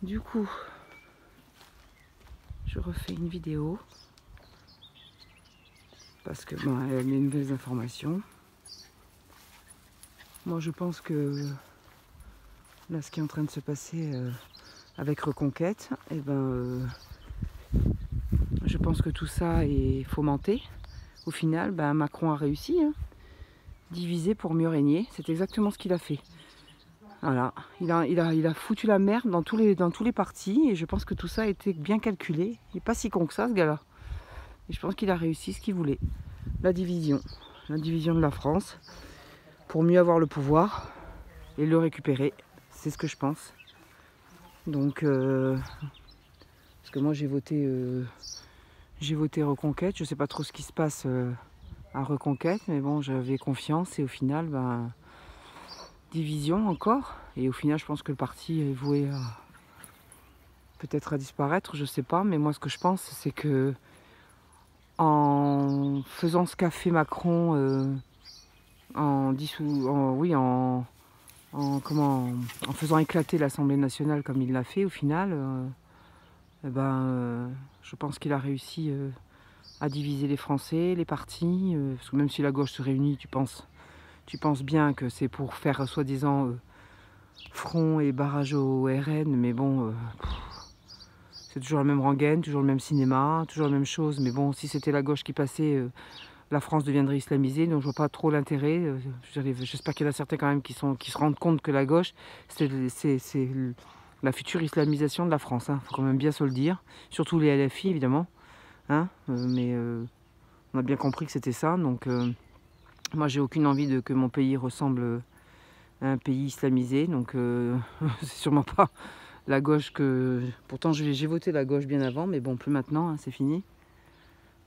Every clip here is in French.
Du coup, je refais une vidéo parce que bon, elle a des nouvelles informations. Moi, je pense que là, ce qui est en train de se passer avec Reconquête, je pense que tout ça est fomenté. Au final, Macron a réussi, hein. Diviser pour mieux régner, c'est exactement ce qu'il a fait. Voilà, il a foutu la merde dans tous les partis et je pense que tout ça a été bien calculé. Il n'est pas si con que ça, ce gars-là. Et je pense qu'il a réussi ce qu'il voulait. La division de la France pour mieux avoir le pouvoir et le récupérer. C'est ce que je pense. Donc, parce que moi j'ai voté Reconquête. Je ne sais pas trop ce qui se passe à Reconquête, mais bon, j'avais confiance et au final, division encore. Et au final, je pense que le parti est voué peut-être à disparaître, je sais pas. Mais moi, ce que je pense, c'est que en faisant ce qu'a fait Macron, en faisant éclater l'Assemblée nationale comme il l'a fait, au final, je pense qu'il a réussi à diviser les Français, les partis. Parce que même si la gauche se réunit, tu penses bien que c'est pour faire soi-disant front et barrage au RN, mais bon, c'est toujours la même rengaine, toujours le même cinéma, toujours la même chose. Mais bon, si c'était la gauche qui passait, la France deviendrait islamisée, donc je vois pas trop l'intérêt. J'espère qu'il y en a certains quand même qui se rendent compte que la gauche, c'est la future islamisation de la France. Faut quand même bien se le dire. Surtout les LFI, évidemment. Mais on a bien compris que c'était ça. Donc moi, j'ai aucune envie que mon pays ressemble à un pays islamisé. Donc c'est sûrement pas la gauche que... Pourtant, j'ai voté la gauche bien avant, mais bon, plus maintenant, c'est fini.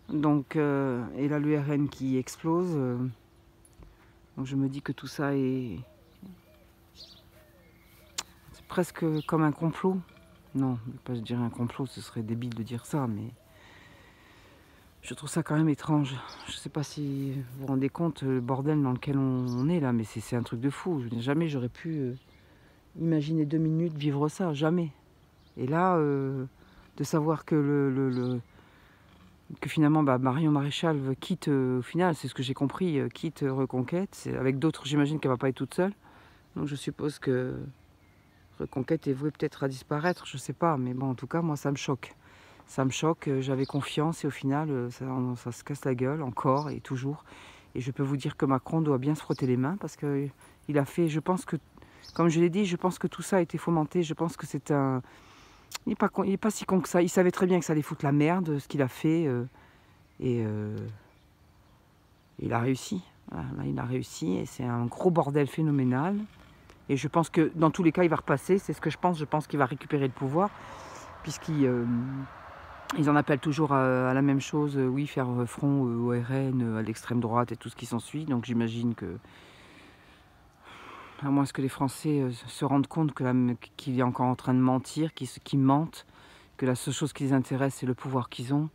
Donc, et là, l'URN qui explose. Donc je me dis que tout ça c'est presque comme un complot. Non, je ne vais pas dire un complot, ce serait débile de dire ça, mais je trouve ça quand même étrange. Je ne sais pas si vous vous rendez compte le bordel dans lequel on est là, mais c'est un truc de fou. Je veux dire, jamais j'aurais pu imaginer 2 minutes vivre ça, jamais. Et là, de savoir que que finalement Marion Maréchal quitte, au final, c'est ce que j'ai compris, quitte Reconquête, avec d'autres, j'imagine qu'elle ne va pas être toute seule. Donc je suppose que Reconquête est vouée peut-être à disparaître, je sais pas, mais bon, en tout cas, moi, ça me choque. Ça me choque, j'avais confiance et au final, ça se casse la gueule encore et toujours. Et je peux vous dire que Macron doit bien se frotter les mains parce qu'il a fait, je pense que, comme je l'ai dit, je pense que tout ça a été fomenté. Je pense que c'est un... Il n'est pas si con que ça. Il savait très bien que ça allait foutre la merde, ce qu'il a fait. Et il a réussi. Voilà, là, il a réussi et c'est un gros bordel phénoménal. Et je pense que dans tous les cas, il va repasser. C'est ce que je pense. Je pense qu'il va récupérer le pouvoir puisqu'ils en appellent toujours à la même chose. Oui, faire front au RN, à l'extrême droite et tout ce qui s'ensuit. Donc j'imagine que, à moins que les Français se rendent compte qu'il est encore en train de mentir, qu'ils mentent, que la seule chose qui les intéresse, c'est le pouvoir qu'ils ont.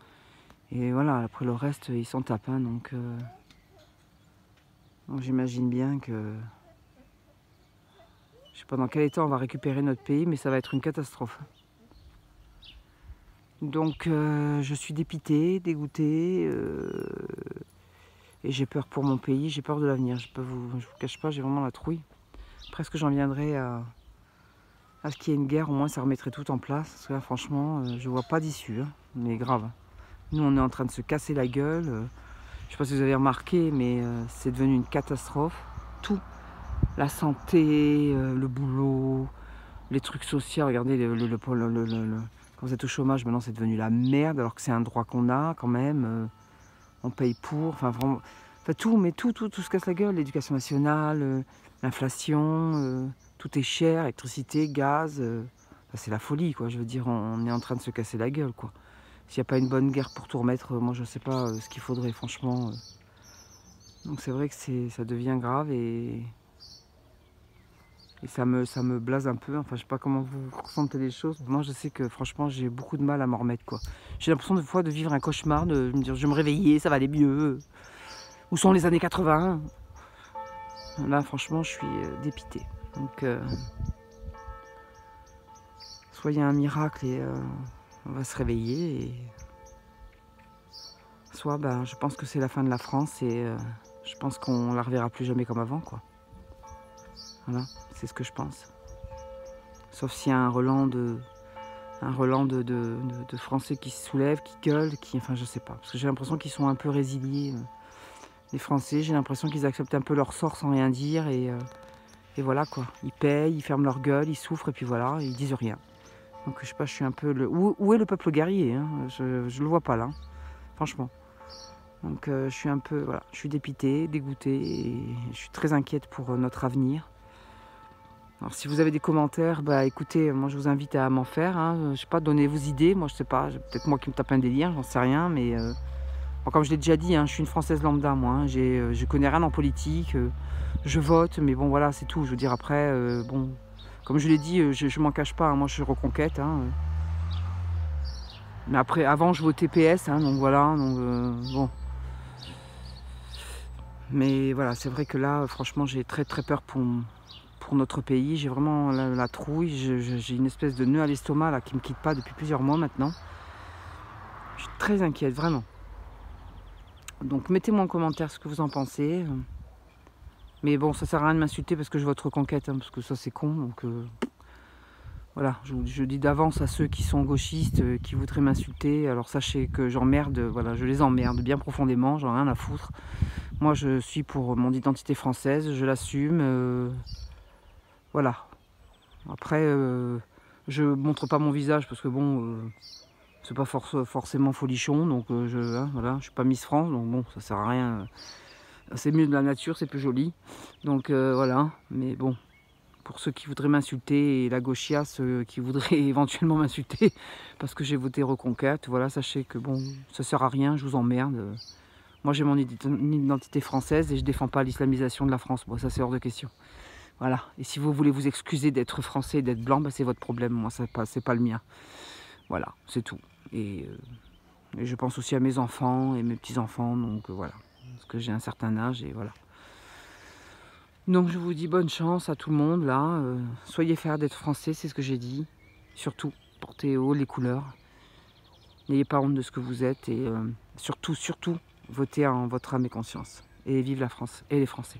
Et voilà, après le reste, ils s'en tapent. Donc j'imagine bien que... Je sais pas dans quel état on va récupérer notre pays, mais ça va être une catastrophe. Donc je suis dépitée, dégoûtée, et j'ai peur pour mon pays, j'ai peur de l'avenir. Je vous cache pas, j'ai vraiment la trouille. Presque j'en viendrai à ce qu'il y ait une guerre, au moins ça remettrait tout en place. Parce que là, franchement, je vois pas d'issue, mais grave. Nous, on est en train de se casser la gueule. Je sais pas si vous avez remarqué, mais c'est devenu une catastrophe. Tout, la santé, le boulot, les trucs sociaux. Regardez, quand vous êtes au chômage, maintenant c'est devenu la merde, alors que c'est un droit qu'on a quand même. On paye pour, enfin vraiment, tout, mais tout se casse la gueule. L'éducation nationale, l'inflation, tout est cher, électricité, gaz. C'est la folie, quoi. Je veux dire, on est en train de se casser la gueule, quoi. S'il n'y a pas une bonne guerre pour tout remettre, moi je sais pas ce qu'il faudrait, franchement. Donc c'est vrai que ça devient grave et ça me blase un peu. Enfin, je sais pas comment vous ressentez les choses. Moi, je sais que franchement, j'ai beaucoup de mal à m'en remettre, quoi. J'ai l'impression des fois de vivre un cauchemar, de me dire je vais me réveiller, ça va aller mieux. Où sont les années 80? Là, franchement, je suis dépitée. Donc, soit il y a un miracle et on va se réveiller, et soit ben, je pense que c'est la fin de la France et je pense qu'on la reverra plus jamais comme avant, quoi. Voilà, c'est ce que je pense. Sauf s'il y a un relent de Français qui se soulèvent, qui gueulent, enfin je sais pas. Parce que j'ai l'impression qu'ils sont un peu résiliés, les Français. J'ai l'impression qu'ils acceptent un peu leur sort sans rien dire et voilà quoi. Ils payent, ils ferment leur gueule, ils souffrent et puis voilà, ils disent rien. Donc je sais pas, je suis un peu le... Où est le peuple guerrier, hein, je le vois pas là, franchement. Donc je suis un peu, voilà, je suis dépitée, dégoûtée et je suis très inquiète pour notre avenir. Alors si vous avez des commentaires, bah écoutez, moi je vous invite à m'en faire, hein. Je sais pas, donnez vos idées, moi je sais pas, peut-être moi qui me tape un délire, j'en sais rien, mais bon, comme je l'ai déjà dit, hein, je suis une Française lambda moi, hein. Je connais rien en politique, je vote, mais bon voilà, c'est tout. Je veux dire après, bon, comme je l'ai dit, je m'en cache pas, hein, moi je suis Reconquête, hein, mais après, avant je votais PS, hein, donc voilà, donc bon. Mais voilà, c'est vrai que là, franchement, j'ai très très peur pour notre pays. J'ai vraiment la trouille. J'ai une espèce de nœud à l'estomac là qui ne me quitte pas depuis plusieurs mois maintenant. Je suis très inquiète, vraiment. Donc mettez-moi en commentaire ce que vous en pensez. Mais bon, ça sert à rien de m'insulter parce que je vote Reconquête, hein, parce que ça c'est con. Donc voilà, je dis d'avance à ceux qui sont gauchistes, qui voudraient m'insulter. Alors sachez que j'emmerde, voilà, je les emmerde bien profondément, j'en ai rien à foutre. Moi je suis pour mon identité française, je l'assume. Voilà. Après, je montre pas mon visage parce que bon, c'est pas forcément folichon, donc hein, voilà, je suis pas Miss France, donc bon, ça sert à rien. C'est mieux de la nature, c'est plus joli. Donc voilà, mais bon, pour ceux qui voudraient m'insulter et la gauchiasse qui voudraient éventuellement m'insulter parce que j'ai voté Reconquête, voilà, sachez que bon, ça sert à rien, je vous emmerde. Moi j'ai mon identité française et je défends pas l'islamisation de la France, bon ça c'est hors de question. Voilà, et si vous voulez vous excuser d'être français et d'être blanc, bah, c'est votre problème, moi c'est pas le mien. Voilà, c'est tout. Et je pense aussi à mes enfants et mes petits-enfants, donc voilà. Parce que j'ai un certain âge et voilà. Donc je vous dis bonne chance à tout le monde là. Soyez fiers d'être français, c'est ce que j'ai dit. Surtout, portez haut les couleurs. N'ayez pas honte de ce que vous êtes et surtout, votez en votre âme et conscience. Et vive la France et les Français.